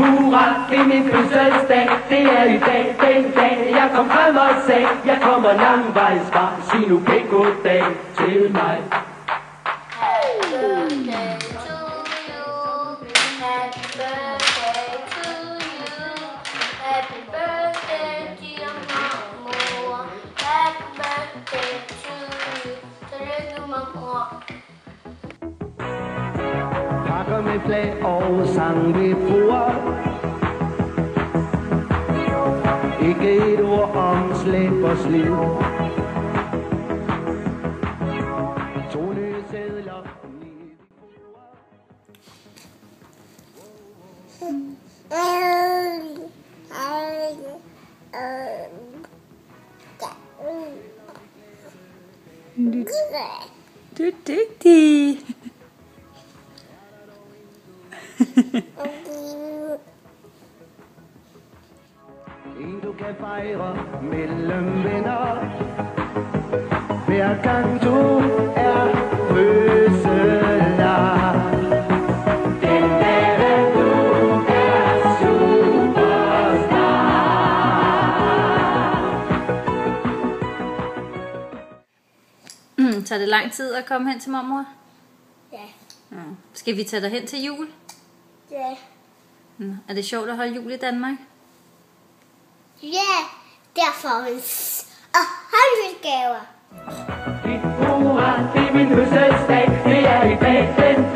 hurra, det er min fødselsdag. Det er i dag, den dag, jeg kom frem og sagde, jeg kommer langvejs fra. Sig nu pænt goddag til mig. Pakker med flag og sang ved bord. Ikke et ord om slæb og slid. To nye sædler. Du er dygtig. En du kan fejre mellem venner. Hver gang du er fødselar. Den dag du er superstar. Tager det lang tid at komme hen til mormor? Ja. Skal vi tage dig hen til jul? Ja. Er det sjovt at holde jul i Danmark? Ja, derfor og håndvidsgaver. Hurra, det er min fødselsdag. Det er i dag, den